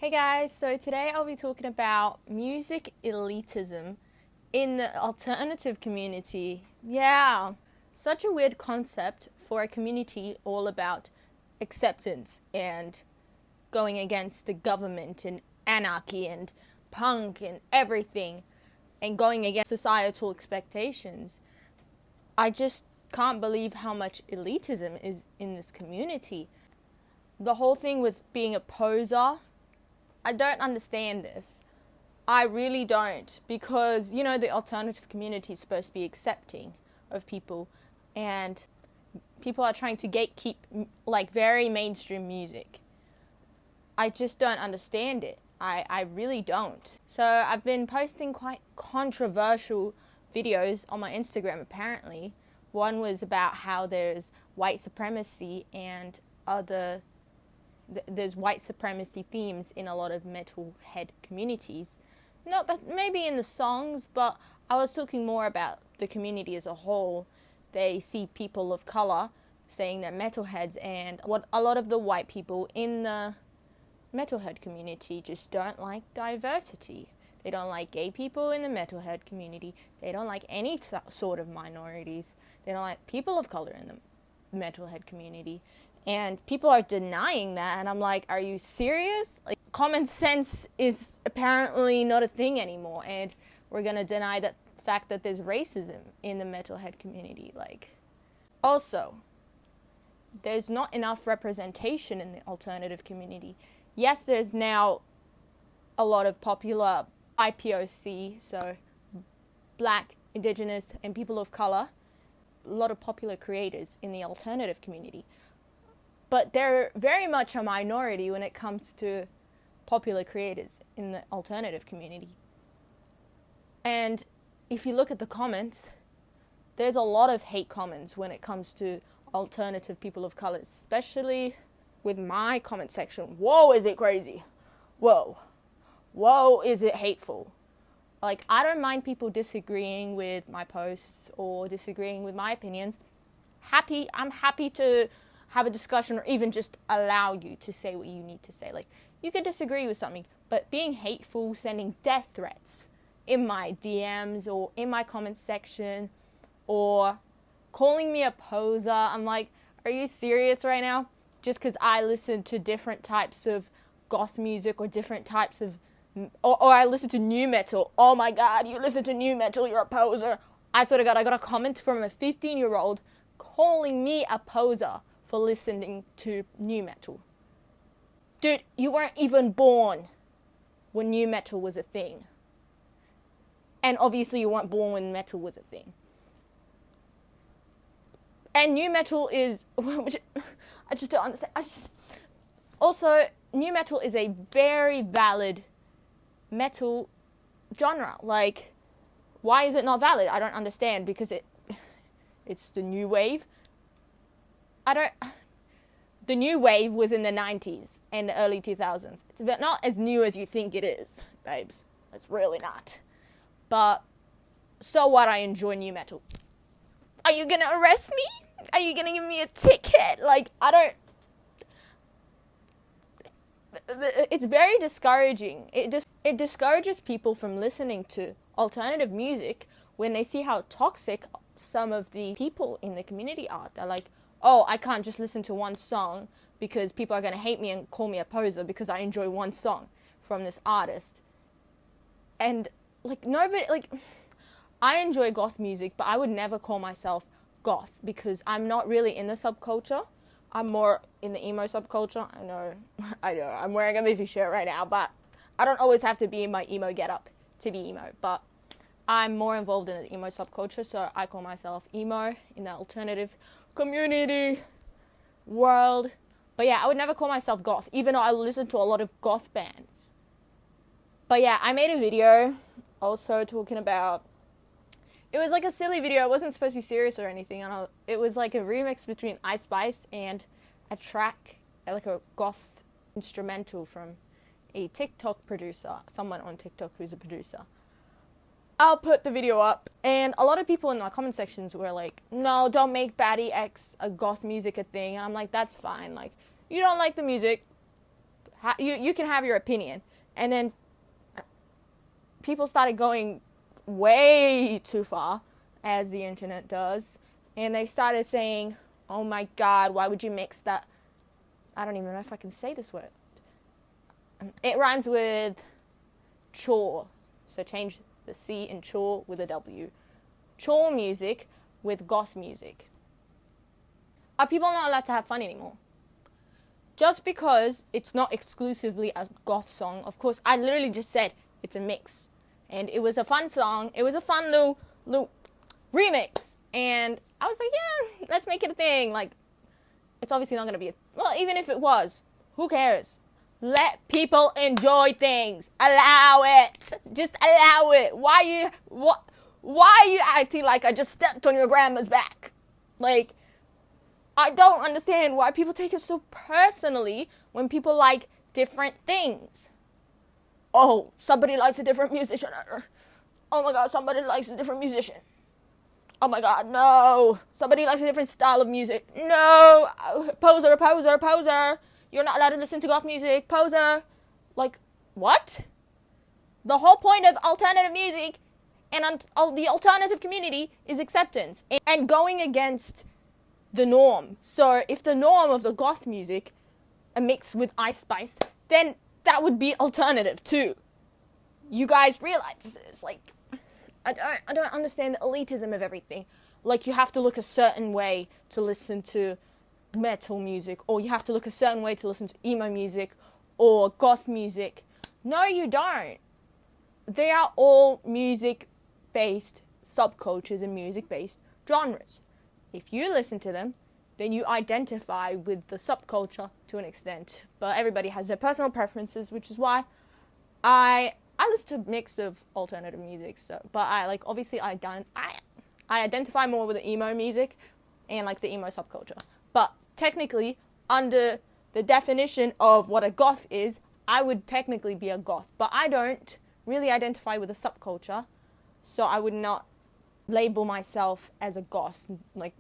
Hey guys, so today I'll be talking about music elitism in the alternative community. Yeah, such a weird concept for a community all about acceptance and going against the government and anarchy and punk and everything and going against societal expectations. I just can't believe how much elitism is in this community. The whole thing with being a poser, I don't understand this. I really don't, because, the alternative community is supposed to be accepting of people, and people are trying to gatekeep, very mainstream music. I just don't understand it. I really don't. So I've been posting quite controversial videos on my Instagram, apparently. One was about how there's white supremacy and there's white supremacy themes in a lot of metalhead communities. No, but maybe in the songs, but I was talking more about the community as a whole. They see people of color saying they're metalheads, and what a lot of the white people in the metalhead community just don't like diversity. They don't like gay people in the metalhead community. They don't like any sort of minorities. They don't like people of color in the metalhead community. And people are denying that, and I'm like, are you serious? Common sense is apparently not a thing anymore, and we're gonna deny that fact that there's racism in the metalhead community. Also, there's not enough representation in the alternative community. Yes, there's now a lot of popular IPOC, so Black, Indigenous, and people of color, a lot of popular creators in the alternative community. But they're very much a minority when it comes to popular creators in the alternative community. And if you look at the comments, there's a lot of hate comments when it comes to alternative people of color, especially with my comment section. Whoa, is it crazy? Whoa, is it hateful? I don't mind people disagreeing with my posts or disagreeing with my opinions. I'm happy to have a discussion or even just allow you to say what you need to say. You could disagree with something, but being hateful, sending death threats in my DMs or in my comment section, or calling me a poser, I'm like, are you serious right now? Just because I listen to different types of goth music or different types of, or I listen to new metal. Oh my God, you listen to new metal, you're a poser. I swear to God, I got a comment from a 15-year-old calling me a poser for listening to new metal. Dude, you weren't even born when new metal was a thing. And obviously you weren't born when metal was a thing. And new metal is, I just don't understand. Also, new metal is a very valid metal genre. Why is it not valid? I don't understand, because it's the new wave. The new wave was in the 90s and the early 2000s. It's not as new as you think it is, babes. It's really not. But so what? I enjoy new metal. Are you gonna arrest me? Are you gonna give me a ticket? It's very discouraging. It discourages people from listening to alternative music when they see how toxic some of the people in the community are. They're like, oh, I can't just listen to one song because people are going to hate me and call me a poser because I enjoy one song from this artist. And, I enjoy goth music, but I would never call myself goth because I'm not really in the subculture. I'm more in the emo subculture. I know, I'm wearing a movie shirt right now, but I don't always have to be in my emo getup to be emo, but I'm more involved in the emo subculture, so I call myself emo in the alternative community world. But yeah, I would never call myself goth, even though I listen to a lot of goth bands. But yeah, I made a video also talking about, it was a silly video. It wasn't supposed to be serious or anything. It was a remix between Ice Spice and a track, a goth instrumental from a TikTok producer, someone on TikTok who's a producer. I'll put the video up, and a lot of people in my comment sections were like, no, don't make Baddie X a goth music a thing. And I'm like, that's fine. You don't like the music, you can have your opinion. And then people started going way too far, as the internet does, and they started saying, oh my god, why would you mix that? I don't even know if I can say this word. It rhymes with chore, so change the C in chore with a W. Chore music with goth music. Are people not allowed to have fun anymore? Just because it's not exclusively a goth song, of course, I literally just said it's a mix. And it was a fun song. It was a fun little remix. And I was like, yeah, let's make it a thing. Like, it's obviously not going to be well, even if it was, who cares? Let people enjoy things. Allow it. Just allow it. Why are you acting like I just stepped on your grandma's back? Like, I don't understand why people take it so personally when people like different things. Oh, somebody likes a different musician. Oh my god, somebody likes a different musician. Oh my god, no. Somebody likes a different style of music. No. Poser, poser, poser. You're not allowed to listen to goth music. Poser. Like, what? The whole point of alternative music and the alternative community is acceptance and going against the norm. So if the norm of the goth music are mixed with Ice Spice, then that would be alternative too. You guys realize this? Like, I don't understand the elitism of everything. Like, you have to look a certain way to listen to metal music, or you have to look a certain way to listen to emo music or goth music. No, you don't. They are all music-based subcultures and music-based genres. If you listen to them, then you identify with the subculture to an extent. But everybody has their personal preferences, which is why I listen to a mix of alternative music. So, but I identify more with the emo music and like the emo subculture. But technically, under the definition of what a goth is, I would technically be a goth. But I don't really identify with a subculture, so I would not label myself as a goth. Like,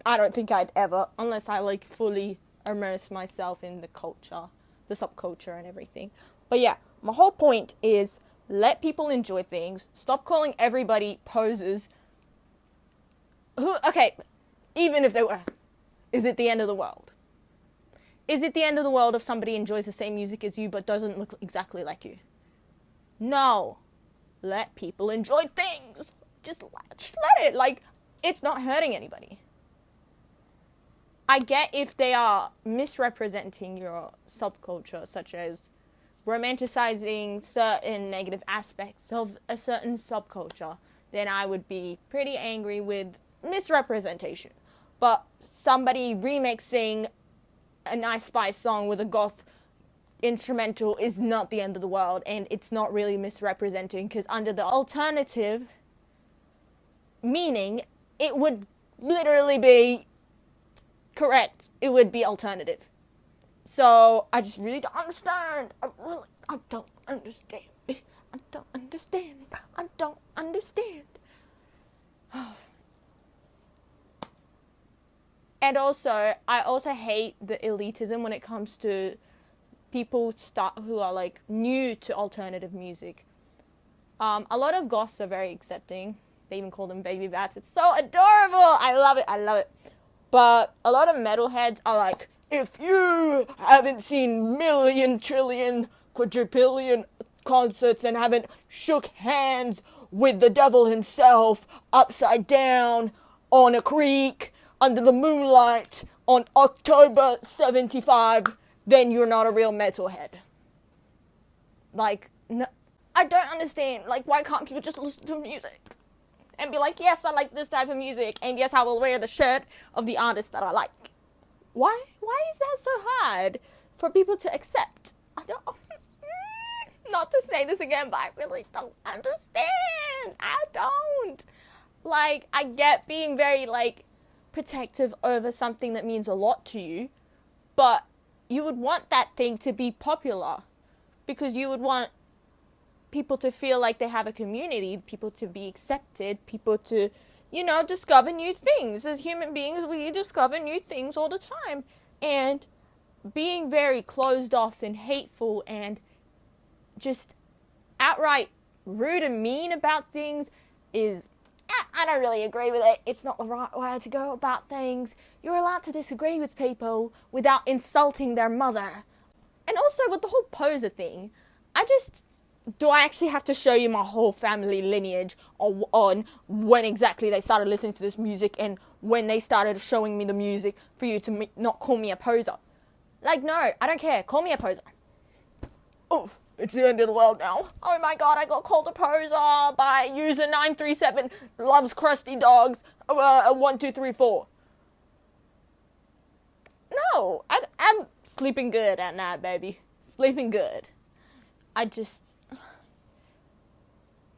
I don't think I'd ever, unless I like fully immerse myself in the culture, the subculture and everything. But yeah, my whole point is let people enjoy things. Stop calling everybody posers. Okay, even if they were, is it the end of the world? Is it the end of the world if somebody enjoys the same music as you but doesn't look exactly like you? No. Let people enjoy things. Just let it. Like, it's not hurting anybody. I get if they are misrepresenting your subculture, such as romanticizing certain negative aspects of a certain subculture, then I would be pretty angry with misrepresentation. But somebody remixing a Nice Spice song with a goth instrumental is not the end of the world, and it's not really misrepresenting, because under the alternative meaning, it would literally be correct. It would be alternative. So I just really don't understand. I don't understand. I don't understand. I don't understand. And also, I also hate the elitism when it comes to people who are like new to alternative music. A lot of goths are very accepting. They even call them baby bats. It's so adorable. I love it. But a lot of metalheads are like, if you haven't seen million, trillion, quadrillion concerts and haven't shook hands with the devil himself upside down on a creek under the moonlight on October 75, then you're not a real metalhead. Like, no, I don't understand. Like, why can't people just listen to music and be like, yes, I like this type of music, and yes, I will wear the shirt of the artist that I like? Why is that so hard for people to accept? I don't, not to say this again, but I really don't understand. I don't. Like, I get being very, like, protective over something that means a lot to you, but you would want that thing to be popular, because you would want people to feel like they have a community, people to be accepted, people to, discover new things. As human beings, we discover new things all the time. And being very closed off and hateful and just outright rude and mean about things is, I don't really agree with it. It's not the right way to go about things. You're allowed to disagree with people without insulting their mother. And also with the whole poser thing, do I actually have to show you my whole family lineage on when exactly they started listening to this music and when they started showing me the music for you to not call me a poser? Like, no, I don't care. Call me a poser. Oh, it's the end of the world now. Oh my god, I got called a poser by user 937 loves crusty dogs 1234. No, I'm sleeping good at night, baby. Sleeping good.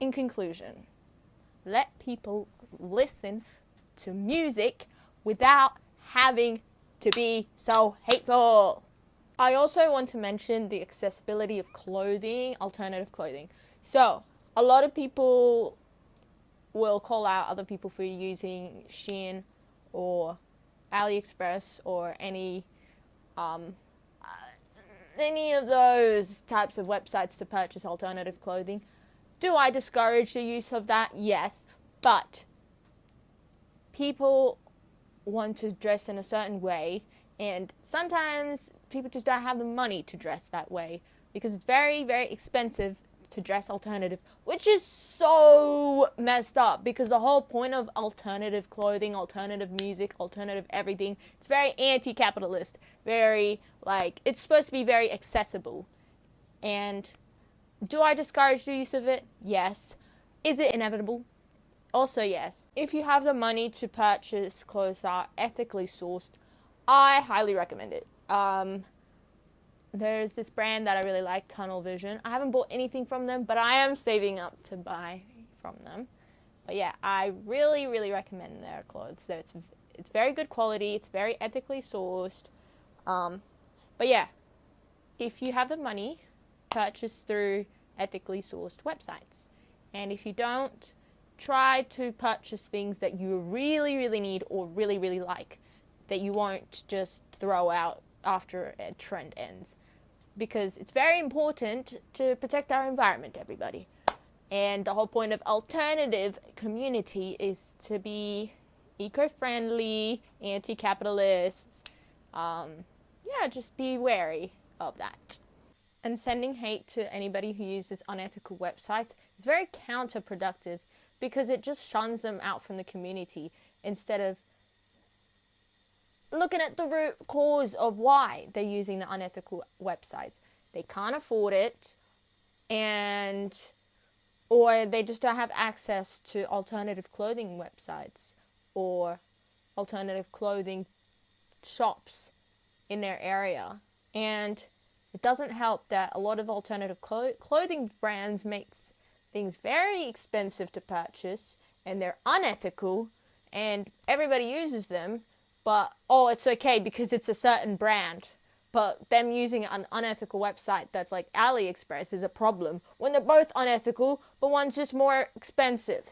In conclusion, let people listen to music without having to be so hateful. I also want to mention the accessibility of clothing, alternative clothing. So, a lot of people will call out other people for using Shein or AliExpress or any of those types of websites to purchase alternative clothing. Do I discourage the use of that? Yes, but people want to dress in a certain way, and sometimes people just don't have the money to dress that way because it's very, very expensive to dress alternative, which is so messed up because the whole point of alternative clothing, alternative music, alternative everything, it's very anti-capitalist, very, it's supposed to be very accessible. And do I discourage the use of it? Yes. Is it inevitable? Also, yes. If you have the money to purchase clothes that are ethically sourced, I highly recommend it. There's this brand that I really like, Tunnel Vision. I haven't bought anything from them, but I am saving up to buy from them. But yeah, I really, really recommend their clothes. So it's very good quality. It's very ethically sourced. But yeah, if you have the money, purchase through ethically sourced websites. And if you don't, try to purchase things that you really, really need or really, really like, that you won't just throw out after a trend ends. Because it's very important to protect our environment, everybody. And the whole point of alternative community is to be eco-friendly, anti-capitalists. Just be wary of that. And sending hate to anybody who uses unethical websites is very counterproductive because it just shuns them out from the community instead of looking at the root cause of why they're using the unethical websites. They can't afford it, or they just don't have access to alternative clothing websites or alternative clothing shops in their area. And it doesn't help that a lot of alternative clothing brands makes things very expensive to purchase, and they're unethical, and everybody uses them. But, it's okay because it's a certain brand. But them using an unethical website that's like AliExpress is a problem when they're both unethical, but one's just more expensive.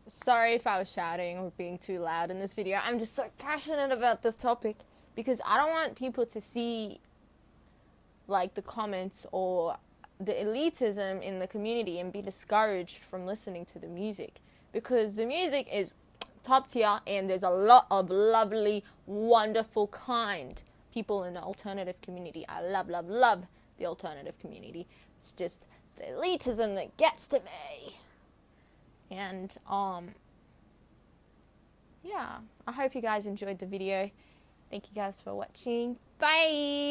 Sorry if I was shouting or being too loud in this video. I'm just so passionate about this topic because I don't want people to see the comments or the elitism in the community and be discouraged from listening to the music, because the music is top tier and there's a lot of lovely, wonderful, kind people in the alternative community. I love the alternative community. It's just the elitism that gets to me. And I hope you guys enjoyed the video. Thank you guys for watching. Bye.